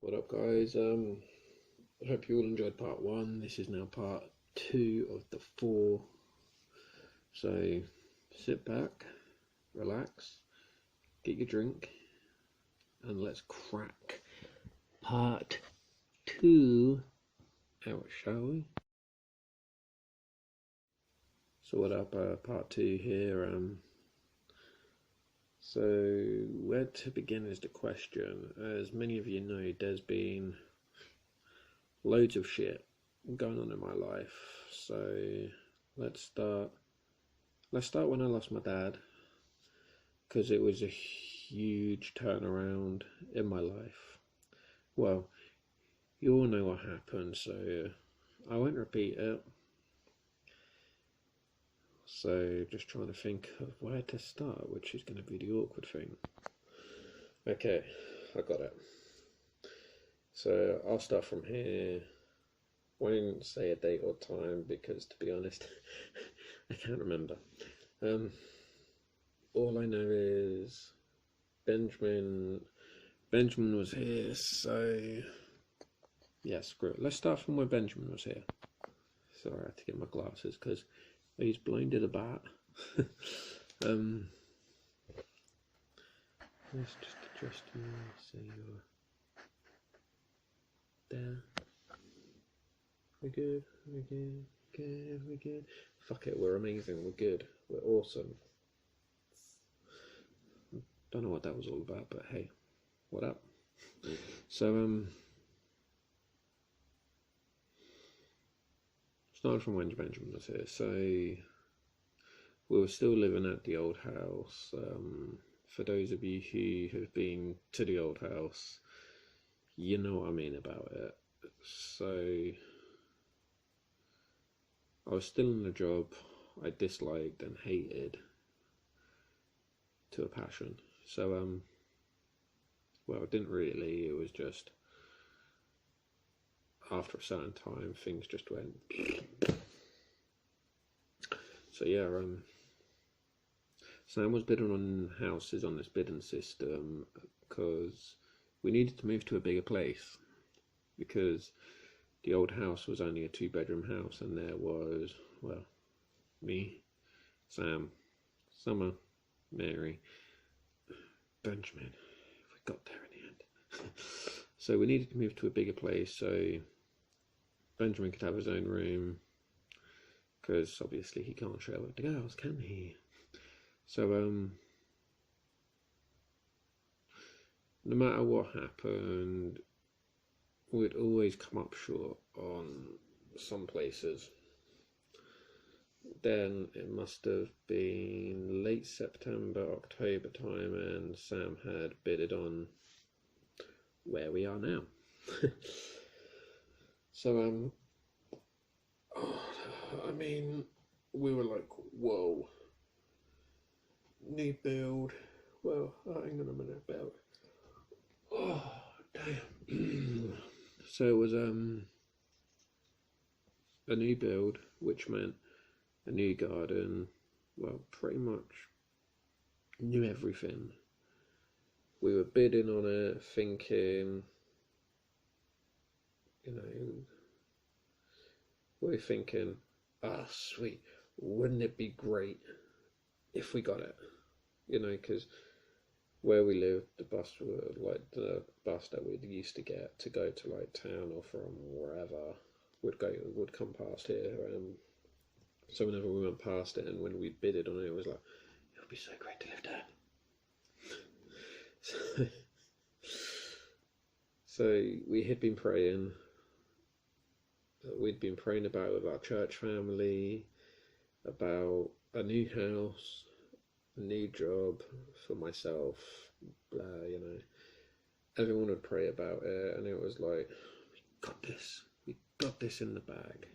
What up, guys? I hope you all enjoyed part one. This is now part two of the four. So sit back, relax, get your drink, and let's crack part two out, shall we? So what up, part two here. So where to begin is the question. As many of you know, there's been loads of shit going on in my life. So let's start when I lost my dad, because it was a huge turnaround in my life. Well, you all know what happened, so I won't repeat it. So just trying to think of where to start, which is going to be the awkward thing. Okay, I got it. So I'll start from here. Won't say a date or time because, to be honest, I can't remember. All I know is Benjamin was here, so yeah, screw it. Let's start from where Benjamin was here. Sorry, I had to get my glasses because he's blinded a bat. Let's just adjust you so you're there. We're good, we're good. Fuck it, we're amazing, we're good, we're awesome. Don't know what that was all about, but hey, what up? So, starting from when Benjamin was here, so we were still living at the old house. For those of you who have been to the old house, you know what I mean about it. So I was still in a job I disliked and hated to a passion. So well, it didn't really, it was just after a certain time things just went. So yeah, Sam was bidding on houses on this bidding system because we needed to move to a bigger place, because the old house was only a 2-bedroom house, and there was, well, me, Sam, Summer, Mary, Benjamin. We got there in the end. So we needed to move to a bigger place so Benjamin could have his own room, because obviously he can't share with the girls, can he? So no matter what happened, we'd always come up short on some places. Then it must have been late September, October time, and Sam had bidded on where we are now. So I mean, we were like, whoa, new build. Well, hang on a minute, about. Oh damn. So it was a new build, which meant a new garden. Well, pretty much knew everything. We were bidding on it, thinking, you know, we were thinking, sweet, wouldn't it be great if we got it? You know, because where we lived, the bus that we used to get to go to like town or from wherever would come past here. So whenever we went past it and when we bidded on it, it was like, it would be so great to live there. So we had been praying. We'd been praying about it with our church family, about a new house, a new job for myself, you know. Everyone would pray about it, and it was like, we got this in the bag.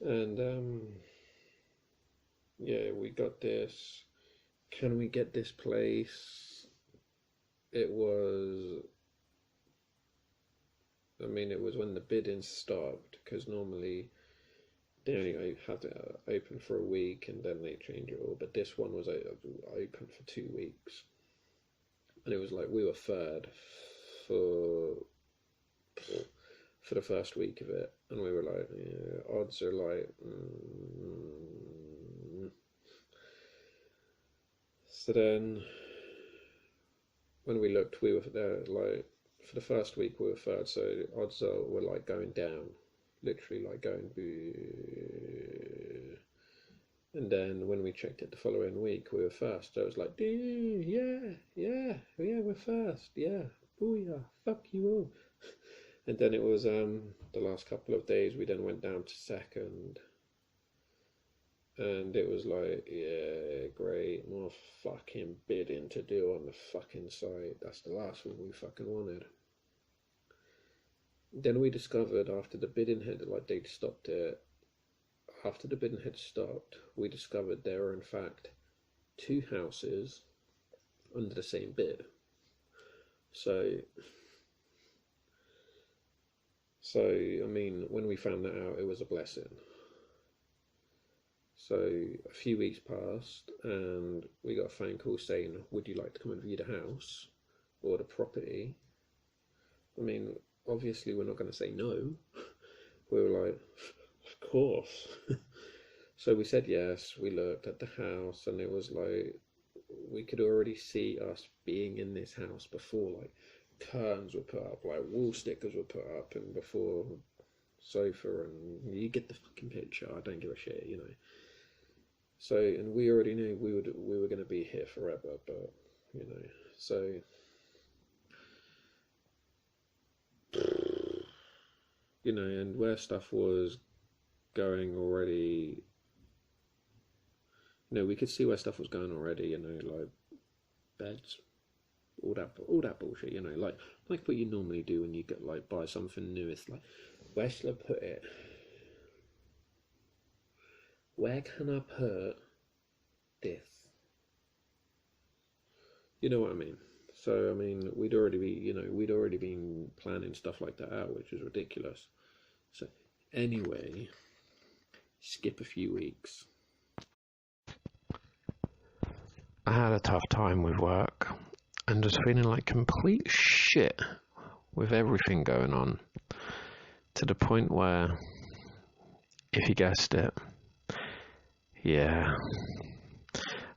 And yeah, we got this. Can we get this place? It was when the bidding stopped, because normally they only had it open for a week and then they change it all, but this one was open for 2 weeks, and it was like we were third for for the first week of it, and we were like, yeah, odds are like. So then, when we looked, we were there like for the first week we were third, so odds were like going down, literally like going boo. And then when we checked it the following week, we were first. So it was like, yeah, we're first, yeah, booyah, fuck you all. And then it was the last couple of days we then went down to second, and it was like, yeah, great, more fucking bidding to do on the fucking site. That's the last one we fucking wanted. Then we discovered after the bidding had like they'd stopped it. After the bidding had stopped, we discovered there were in fact 2 houses under the same bid. So I mean, when we found that out, it was a blessing. So a few weeks passed, and we got a phone call saying, "Would you like to come and view the house or the property?" I mean, obviously we're not going to say no. We were like, of course. So we said yes. We looked at the house, and it was like we could already see us being in this house before, like curtains were put up, like wall stickers were put up, and before sofa, and you get the fucking picture. I don't give a shit, you know. So, and we already knew we were going to be here forever, but you know, so you know, and where stuff was going already, you know, we could see where stuff was going already, you know, like beds, all that bullshit, you know, like what you normally do when you get like buy something new. It's like, where shall I put it? Where can I put this? You know what I mean? So I mean, we'd already been planning stuff like that out, which is ridiculous. So anyway, skip a few weeks. I had a tough time with work and was feeling like complete shit with everything going on, to the point where, if you guessed it, yeah,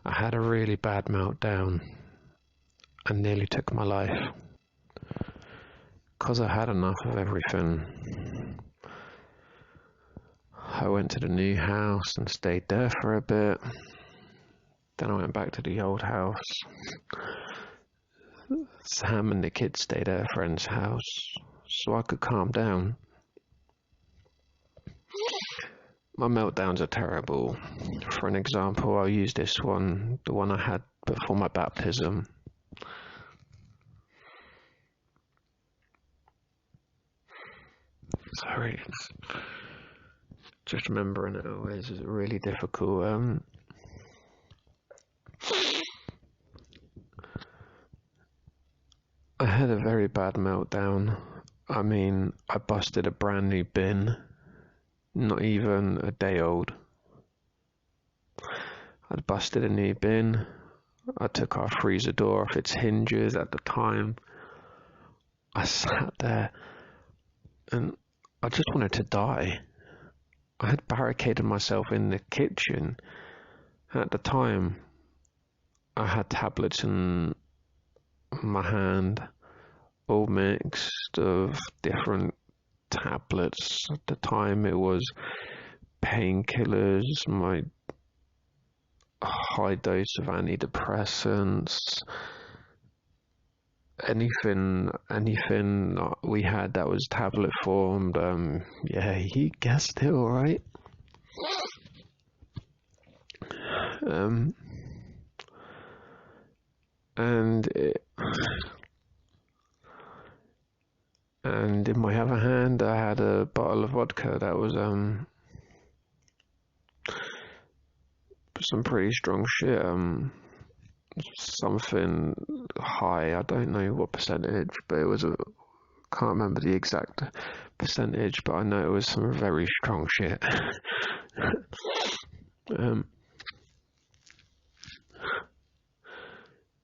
I had a really bad meltdown and nearly took my life. 'Cause I had enough of everything, I went to the new house and stayed there for a bit. Then I went back to the old house. Sam and the kids stayed at a friend's house so I could calm down. My meltdowns are terrible. For an example, I'll use this one, the one I had before my baptism. Sorry, just remembering it always is really difficult. I had a very bad meltdown. I mean, I busted a brand new bin, not even a day old. I'd busted a new bin. I took our freezer door off its hinges at the time. I sat there and I just wanted to die. I had barricaded myself in the kitchen. At the time, I had tablets in my hand, all mixed of different tablets. At the time, it was painkillers, my high dose of antidepressants, anything we had that was tablet formed. Yeah, you guessed it all right. And in my other hand, I had a bottle of vodka that was some pretty strong shit. Something high. I don't know what percentage, but it was can't remember the exact percentage, but I know it was some very strong shit.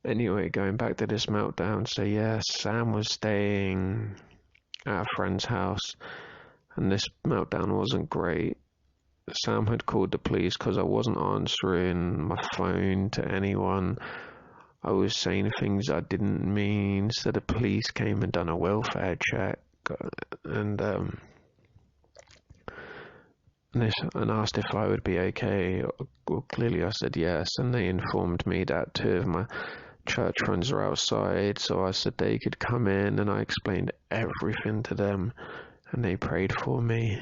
Anyway, going back to this meltdown, so yeah, Sam was staying at a friend's house, and this meltdown wasn't great. Sam had called the police because I wasn't answering my phone to anyone. I was saying things I didn't mean, so the police came and done a welfare check, and asked if I would be okay. Well, clearly I said yes, and they informed me that two of my church friends are outside, so I said they could come in, and I explained everything to them, and they prayed for me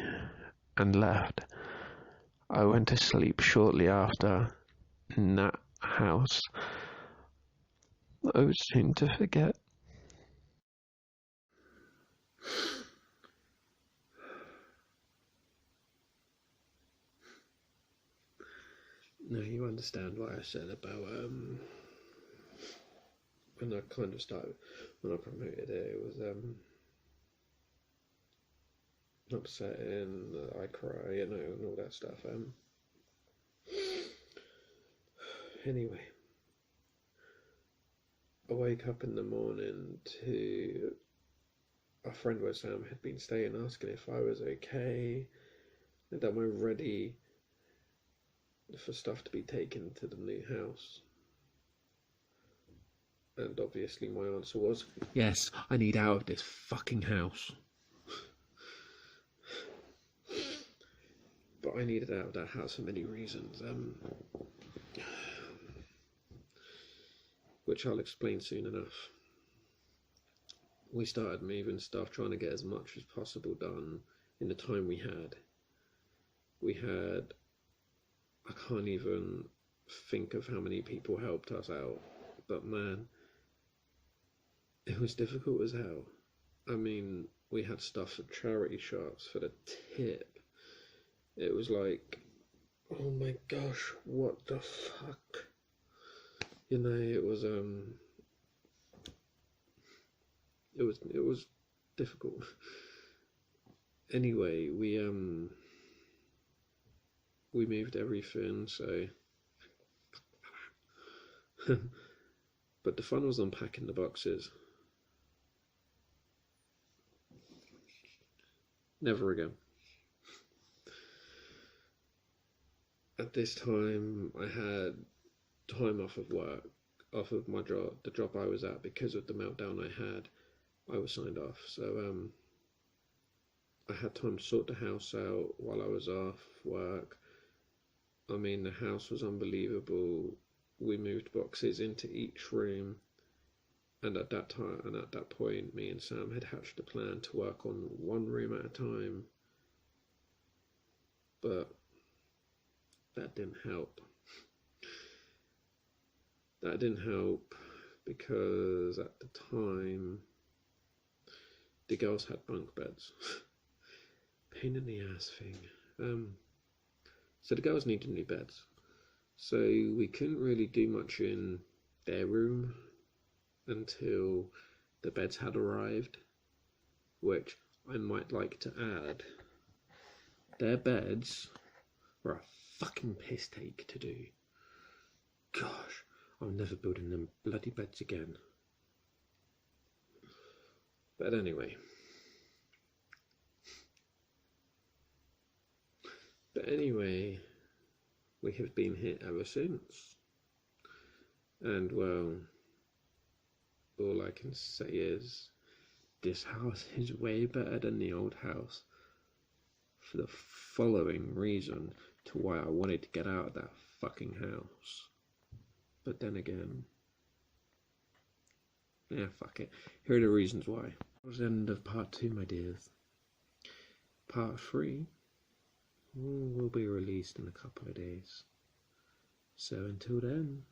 and left. I went to sleep shortly after in that house. I was soon to forget. Now you understand what I said about when I kind of started, when I promoted it, it was upsetting, I cry, and all that stuff. Anyway, I wake up in the morning to a friend where Sam had been staying asking if I was okay, and that we're ready for stuff to be taken to the new house. And obviously my answer was, yes, I need out of this fucking house. But I needed out of that house for many reasons, which I'll explain soon enough. We started moving stuff, trying to get as much as possible done in the time we had. I can't even think of how many people helped us out, but man, it was difficult as hell. I mean, we had stuff for charity shops for the tip. It was like, oh my gosh, what the fuck? It was difficult. Anyway, we moved everything, so but the fun was unpacking the boxes. Never again. At this time, I had time off of work, off of my job, the job I was at, because of the meltdown I had. I was signed off, so I had time to sort the house out while I was off work. I mean, the house was unbelievable. We moved boxes into each room, and at that point, me and Sam had hatched a plan to work on one room at a time, but that didn't help. That didn't help because at the time, the girls had bunk beds. Pain in the ass thing. So the girls needed new beds. So we couldn't really do much in their room until the beds had arrived, which I might like to add. Their beds were a fucking piss take to do. Gosh, I'm never building them bloody beds again. But anyway. We have been here ever since. And well, all I can say is this house is way better than the old house for the following reason to why I wanted to get out of that fucking house. But then again, yeah, fuck it. Here are the reasons why. That was the end of part 2, my dears. Part 3 will be released in a couple of days. So until then,